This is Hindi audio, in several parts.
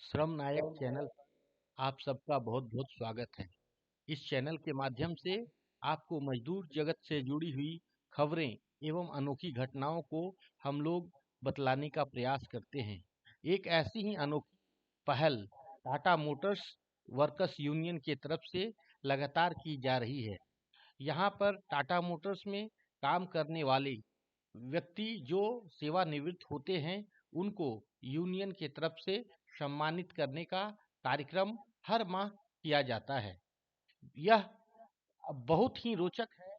श्रम नायक चैनल पर आप सबका बहुत बहुत स्वागत है। इस चैनल के माध्यम से आपको मजदूर जगत से जुड़ी हुई खबरें एवं अनोखी घटनाओं को हम लोग बतलाने का प्रयास करते हैं। एक ऐसी ही अनोखी पहल टाटा मोटर्स वर्कर्स यूनियन की तरफ से लगातार की जा रही है। यहाँ पर टाटा मोटर्स में काम करने वाले व्यक्ति जो सेवानिवृत्त होते हैं, उनको यूनियन की तरफ से सम्मानित करने का कार्यक्रम हर माह किया जाता है। यह बहुत ही रोचक है।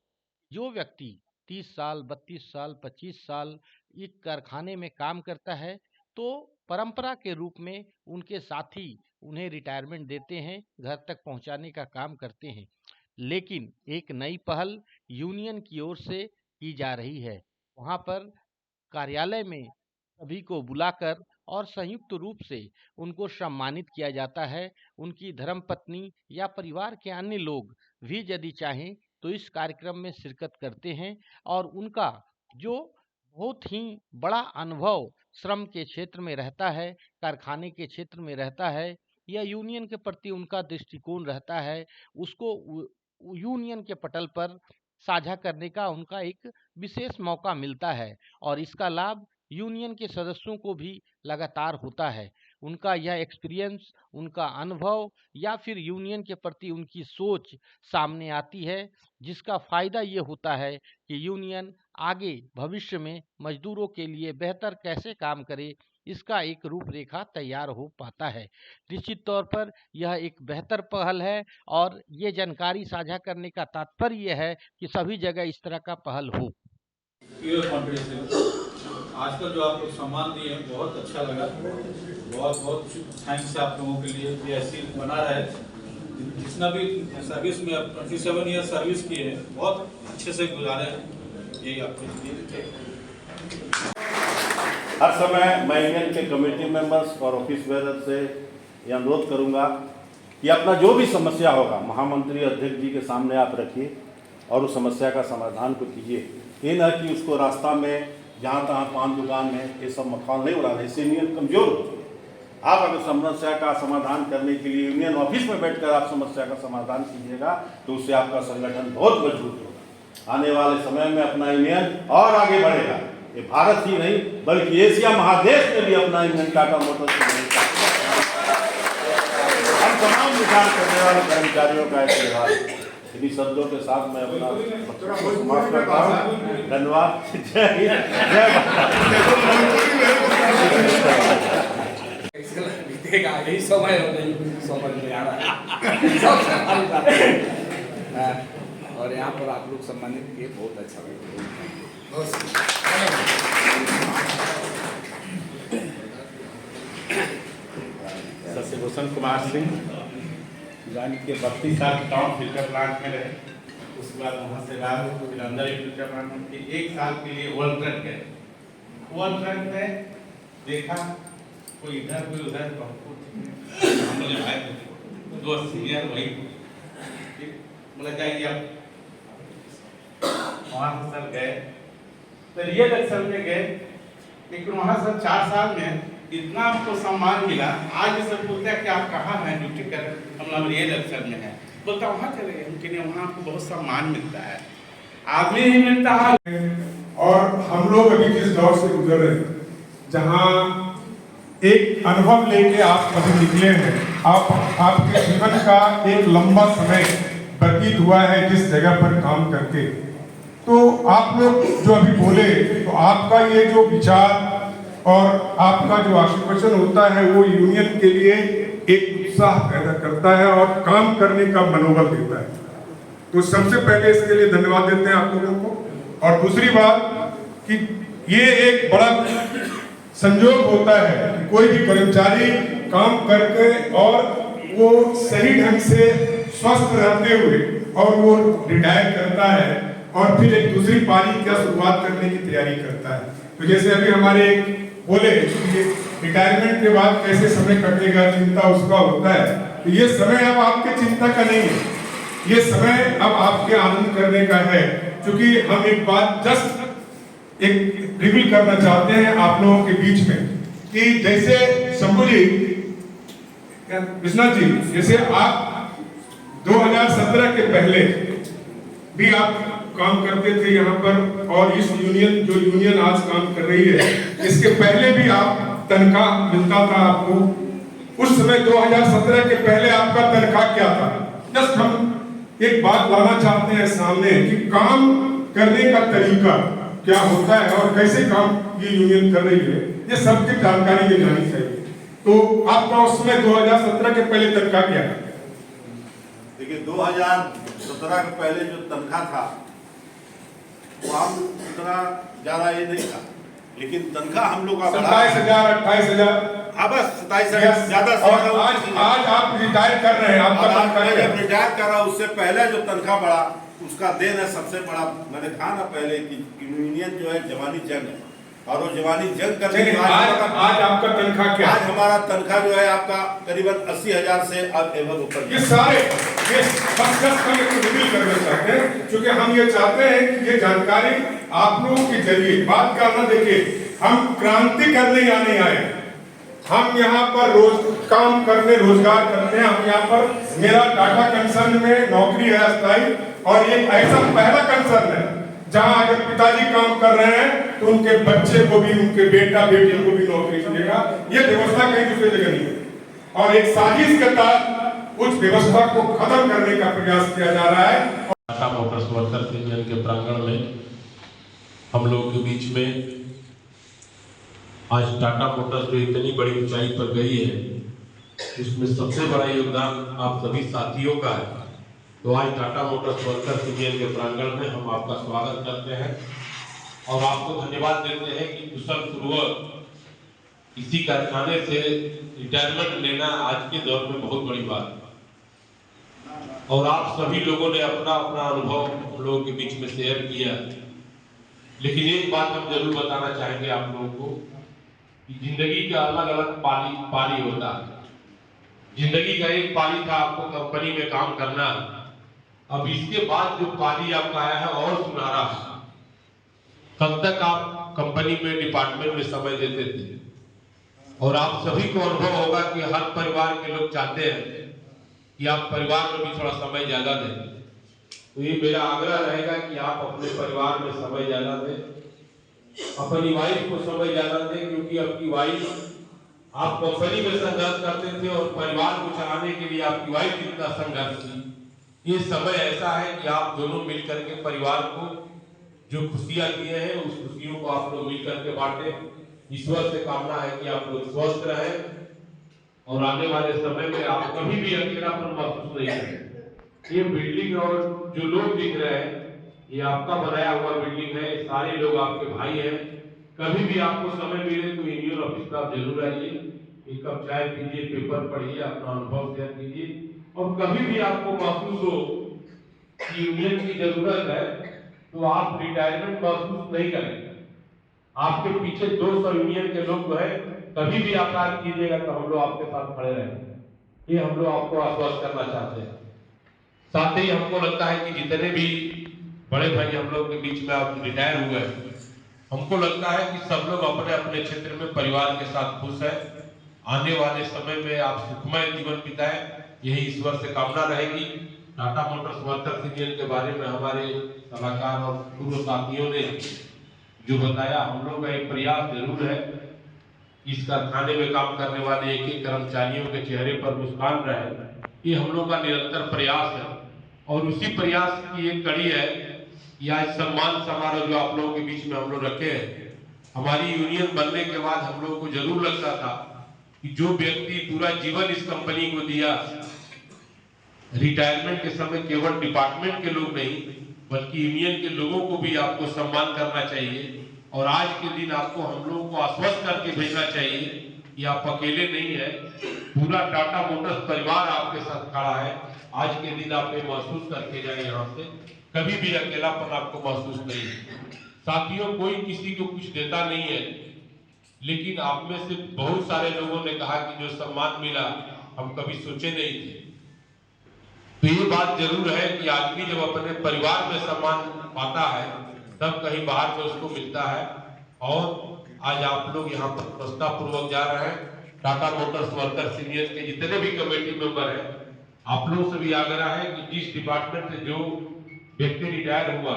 जो व्यक्ति 30 साल, 32 साल, 25 साल एक कारखाने में काम करता है, तो परंपरा के रूप में उनके साथी उन्हें रिटायरमेंट देते हैं, घर तक पहुंचाने का काम करते हैं। लेकिन एक नई पहल यूनियन की ओर से की जा रही है। वहां पर कार्यालय में सभी को बुलाकर और संयुक्त रूप से उनको सम्मानित किया जाता है। उनकी धर्मपत्नी या परिवार के अन्य लोग भी यदि चाहें तो इस कार्यक्रम में शिरकत करते हैं और उनका जो बहुत ही बड़ा अनुभव श्रम के क्षेत्र में रहता है, कारखाने के क्षेत्र में रहता है, या यूनियन के प्रति उनका दृष्टिकोण रहता है, उसको यूनियन के पटल पर साझा करने का उनका एक विशेष मौका मिलता है। और इसका लाभ यूनियन के सदस्यों को भी लगातार होता है। उनका यह एक्सपीरियंस, उनका अनुभव या फिर यूनियन के प्रति उनकी सोच सामने आती है, जिसका फायदा ये होता है कि यूनियन आगे भविष्य में मजदूरों के लिए बेहतर कैसे काम करे, इसका एक रूपरेखा तैयार हो पाता है। निश्चित तौर पर यह एक बेहतर पहल है और ये जानकारी साझा करने का तात्पर्य यह है कि सभी जगह इस तरह का पहल हो। आजकल जो आप लोग सम्मान दिए हैं बहुत अच्छा लगा। बहुत बहुत थैंक्स आप लोगों के लिए कि ऐसी बना रहे। जितना भी सर्विस में 27 ईयर सर्विस किए हैं, बहुत अच्छे से गुजारे हैं। यही आपके लिए हर समय मैं यूनियन के कमेटी मेंबर्स और ऑफिस बेरर से यह अनुरोध करूंगा कि अपना जो भी समस्या होगा महामंत्री अध्यक्ष जी के सामने आप रखिए और उस समस्या का समाधान को कीजिए। ये न कि उसको रास्ता में जहाँ तहाँ पान दुकान में ये सब मखान नहीं उड़ा रहे, इससे यूनियन कमजोर हो। आप अगर समस्या का समाधान करने के लिए यूनियन ऑफिस में बैठकर आप समस्या का समाधान कीजिएगा तो उससे आपका संगठन बहुत मजबूत होगा। आने वाले समय में अपना यूनियन और आगे बढ़ेगा। ये भारत ही नहीं बल्कि एशिया महादेश में भी अपना यूनियन टाटा मोटर्स हम तमाम विचार करने वाले कर्मचारियों का एक व्यवहार। इन्हीं शब्दों के साथ मैं अपना समाप्त करता हूँ। धन्यवाद। जय हिंद, जय भारत। यही समय हो गई, समझ में आ रहा है। और यहाँ पर आप लोग सम्मानित किए, बहुत अच्छा लगा। शशिभूषण कुमार सिंह जानी के 32 साल टाउन फिल्टर प्लांट में रहे। उसके बाद वहाँ से रात फिर अंदर ही फिल्टर प्लांट में 1 साल के लिए वर्ल्ड ट्रक गए। वर्ल्ड ट्रक में देखा कोई इधर कोई उधर, हमने भाई दो सीनियर वही बोला जाएगी। अब वहाँ से सर गए तो रियल एक्सल में गए, लेकिन वहाँ सर 4 साल में इतना आपको सम्मान मिला। आज सब बोलते हैं कि आप कहाँ हैं ड्यूटी कर, हम रियल एक्सल में हैं। बोलता वहाँ चले गए, उनके लिए वहाँ आपको बहुत सम्मान मिलता है, आदमी नहीं मिलता है। और हम लोग अभी जिस दौर से गुजर रहे हैं, जहाँ एक अनुभव लेके आप अभी निकले हैं, आपके जीवन का एक लंबा समय व्यतीत हुआ है जिस जगह पर काम करके, तो आप लोग जो अभी बोले, तो आपका ये जो विचार और आपका जो आशीर्वचन होता है वो यूनियन के लिए एक उत्साह पैदा करता है और काम करने का मनोबल देता है। तो सबसे पहले इसके लिए धन्यवाद देते हैं आप लोगों को। और दूसरी बात कि ये एक बड़ा संयोग होता है कि कोई भी कर्मचारी काम करके और वो सही ढंग से स्वस्थ रहते हुए और वो रिटायर करता है और फिर एक दूसरी पारी का शुरुआत करने की तैयारी करता है। तो जैसे अभी हमारे बोले कि रिटायरमेंट के बाद कैसे समय कटेगा, चिंता उसका होता है, तो ये समय अब आपके चिंता का नहीं है, ये समय अब आपके आनंद करने का है। क्योंकि हम एक बात जस्ट एक रिवील करना चाहते हैं आप लोगों के बीच में कि जैसे शंभू जी क्या विश्वनाथ जी, जैसे आप 2017 के पहले भी आप काम करते थे यहाँ पर, और इस यूनियन जो यूनियन आज काम कर रही है, इसके पहले भी आप तनख्वाह मिलता था आपको? उस समय 2017 के पहले आपका तनख्वाह क्या था? जस्ट हम एक बात लाना चाहते हैं सामने कि काम करने का तरीका क्या होता है और कैसे काम ये यूनियन कर रही है, ये सबकी जानकारी में जानी चाहिए। तो आपका उसमें 2017 के पहले तनख्वाह क्या है? देखिए 2017 के पहले जो तनख्वाह था वो हम इतना ज्यादा ये नहीं था, लेकिन तनख्वाह हम लोग का 27,000 28,000। हाँ बस 27,000 ज्यादा से और आज आप रिटायर कर रहे हैं, आपका तनख्वाह क्या है? रिटायर कर रहा, उससे पहले जो तनख्वाह बढ़ा उसका देन है सबसे बड़ा। मैंने कहा ना पहले कि यूनियन जो है जवानी जंग है, और वो जवानी जंग करने के आज आपका तनख्वाह क्या है? आज हमारा तनख्वाह जो है आपका करीबन 80,000 से अब एवं ऊपर। ये सारे ये बस हम रिवील करना चाहते हैं, क्योंकि हम ये चाहते हैं कि ये जानकारी आप लोगों के जरिए बात करना। देखिए, हम क्रांति करने यहाँ नहीं आए, हम यहाँ पर काम करने, रोजगार करते हैं। हम यहाँ पर, मेरा टाटा कंसर्न में नौकरी है अस्थायी, और ये ऐसा पहला कंसर्न है जहाँ अगर पिताजी काम कर रहे हैं तो उनके बच्चे को भी, उनके बेटा बेटियों को भी नौकरी मिलेगा। ये व्यवस्था कहीं दूसरी जगह नहीं है, और एक साजिश के तहत उस व्यवस्था को खत्म करने का प्रयास किया जा रहा है। टाटा मोटर्स वर्कर्स यूनियन के प्रांगण में हम लोग के बीच में आज टाटा मोटर्स जो इतनी बड़ी ऊंचाई पर गई है, उसमें सबसे बड़ा योगदान आप सभी साथियों का है। तो आज टाटा मोटर्स वर्कर्स यूनियन के प्रांगण में हम आपका स्वागत करते हैं और आपको धन्यवाद देते हैं कि कुशल पूर्वक इसी कारखाने से रिटायरमेंट लेना आज के दौर में बहुत बड़ी बात है। और आप सभी लोगों ने अपना अपना अनुभव हम लोगों के बीच में शेयर किया। लेकिन एक बात हम जरूर बताना चाहेंगे आप लोगों को कि जिंदगी का अलग अलग पारी होता है। जिंदगी का एक पारी था आपको कंपनी में काम करना, अब इसके बाद जो पारी आपका आया है और सुनहरा है। कल तक आप कंपनी में, डिपार्टमेंट में समय देते थे, और आप सभी को अनुभव होगा कि हर परिवार के लोग चाहते हैं कि आप परिवार में भी थोड़ा समय ज्यादा दें। तो ये मेरा आग्रह रहेगा कि आप अपने परिवार में समय ज्यादा दें, अपनी वाइफ को समय ज्यादा दें, क्योंकि आपकी वाइफ, आप कंपनी में संघर्ष करते थे और परिवार को चलाने के लिए आपकी वाइफ जितना संघर्ष की। ये समय ऐसा है कि आप दोनों मिलकर के परिवार को जो खुशियां दिए हैं उस खुशियों को आप लोग मिलकर के बांटे। ईश्वर से कामना है कि आप लोग स्वस्थ रहें और आने वाले समय में आप कभी भी अकेलापन महसूस नहीं करें। ये बिल्डिंग और जो लोग दिख रहे हैं, ये आपका बनाया हुआ बिल्डिंग है, सारे लोग आपके भाई हैं। कभी भी आपको समय मिले तो यूनियन ऑफिस पर आप जरूर आइए, एक कप चाय पीजिए, पेपर पढ़िए, अपना अनुभव शेयर कीजिए। और कभी भी आपको महसूस हो कि यूनियन की जरूरत है तो आप रिटायरमेंट महसूस नहीं करेंगे। आपके पीछे 200 यूनियन के लोग जो है, कभी भी आकार कीजिएगा तो हम लोग आपके साथ खड़े रहेंगे। ये हम लोग आपको आश्वस्त करना चाहते हैं। साथ ही हमको लगता है कि जितने भी बड़े भाई हम लोग के बीच में आप रिटायर हुए हैं, हमको लगता है कि सब लोग अपने अपने क्षेत्र में परिवार के साथ खुश है। आने वाले समय में आप सुखमय जीवन बिताएं, यही ईश्वर से कामना रहेगी। टाटा मोटर्स वर्कर्स यूनियन के बारे में हमारे सलाहकार और पूर्व साथियों ने जो बताया, हम लोग का एक प्रयास जरूर है इस कारखाने में काम करने वाले एक एक कर्मचारियों के चेहरे पर मुस्कान रहे। ये हम लोग का निरंतर प्रयास है, और उसी प्रयास की एक कड़ी है कि आज सम्मान समारोह जो आप लोगों के बीच में हम लोग रखे हैं। हमारी यूनियन बनने के बाद हम लोगों को जरूर लगता था कि जो व्यक्ति पूरा जीवन इस कंपनी को दिया, रिटायरमेंट के समय केवल डिपार्टमेंट के लोग नहीं बल्कि यूनियन के लोगों को भी आपको सम्मान करना चाहिए। और आज के दिन आपको हम लोगों को आश्वस्त करके भेजना चाहिए कि आप अकेले नहीं है, पूरा टाटा मोटर्स परिवार आपके साथ खड़ा है। आज के दिन आप ये महसूस करके जाए, यहाँ से कभी भी अकेलापन आपको महसूस नहीं है। साथियों, कोई किसी को कुछ देता नहीं है, लेकिन आप में से बहुत सारे लोगों ने कहा कि जो सम्मान मिला हम कभी सोचे नहीं थे। तो ये बात जरूर है कि आदमी जब अपने परिवार में सम्मान पाता है तब कहीं बाहर में उसको मिलता है। और आज आप लोग यहाँ पर प्रस्ताव पूर्वक जा रहे हैं, टाटा मोटर्स वर्कर्स यूनियन के जितने भी कमेटी मेंबर हैं, आप लोगों से भी आग्रह है कि जिस डिपार्टमेंट से जो व्यक्ति रिटायर हुआ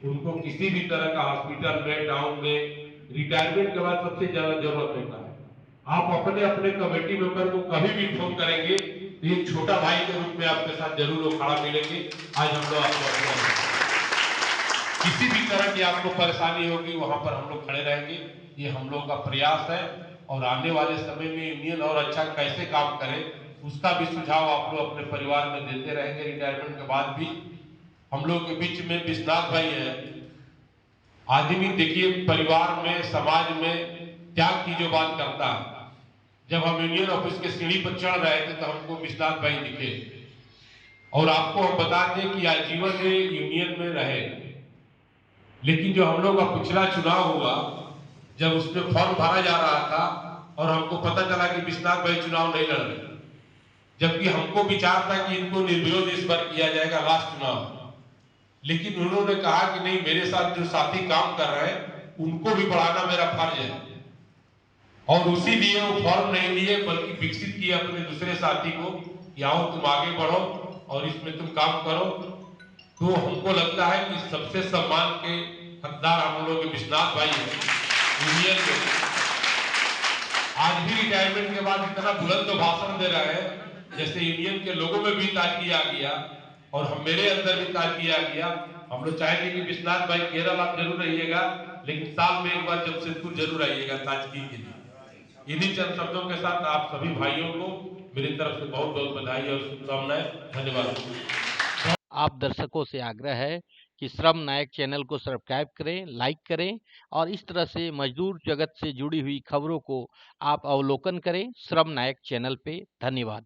उनको किसी भी तरह का हॉस्पिटल में, टाउन में रिटायरमेंट के बाद सबसे ज्यादा जरूरत होता है। आप अपने अपने कमेटी मेंबर को कभी भी फोन करेंगे तो एक छोटा भाई के रूप में आपके साथ जरूर वो खड़ा मिलेंगे। आज हम लोग आपको किसी भी तरह की आपको परेशानी होगी वहां पर हम लोग खड़े रहेंगे। ये हम लोग का प्रयास है और आने वाले समय में यूनियन और अच्छा कैसे काम करे उसका भी सुझाव आप लोग अपने परिवार में देते रहेंगे। रिटायरमेंट के बाद भी हम लोग के बीच में विश्वनाथ भाई है, आदमी देखिए परिवार में, समाज में त्याग की जो बात करता है। जब हम यूनियन ऑफिस के सीढ़ी पर चढ़ रहे थे तो हमको विश्वनाथ भाई दिखे और आपको हम बता दें कि आजीवन में यूनियन में रहे, लेकिन जो हम लोग का पिछला चुनाव हुआ जब उसमें फॉर्म भरा जा रहा था और हमको पता चला कि विश्वनाथ भाई चुनाव नहीं लड़ रहे, जबकि हमको विचार था कि इनको निर्विरोध इस बार किया जाएगा लास्ट चुनाव, लेकिन उन्होंने कहा कि नहीं, मेरे साथ जो साथी काम कर रहे हैं उनको भी बढ़ाना मेरा फर्ज है, और उसी लिए वो फॉर्म नहीं लिए बल्कि विकसित किए अपने दूसरे साथी को कि आओ तुम आगे बढ़ो और इसमें तुम काम करो। तो हमको लगता है कि सबसे सम्मान के हकदार हम लोग विश्वनाथ भाई हैं यूनियन में। आज भी रिटायरमेंट के बाद इतना बुलंद भाषण दे रहे हैं जैसे यूनियन के लोगों में भी ताजगी आ गया और हम मेरे अंदर भी ताजगी आ गया। हम लोग चाहेंगे कि विश्वनाथ भाई केरल आप जरूर रहिएगा, लेकिन साल में एक बार जमशेदपुर जरूर आइएगा ताजगी के लिए। इन्हीं चंद शब्दों के साथ आप सभी भाइयों को मेरी तरफ से बहुत बहुत बधाई और शुभकामनाएं। धन्यवाद। आप दर्शकों से आग्रह है कि श्रम नायक चैनल को सब्सक्राइब करें, लाइक करें और इस तरह से मजदूर जगत से जुड़ी हुई खबरों को आप अवलोकन करें श्रम नायक चैनल पे। धन्यवाद।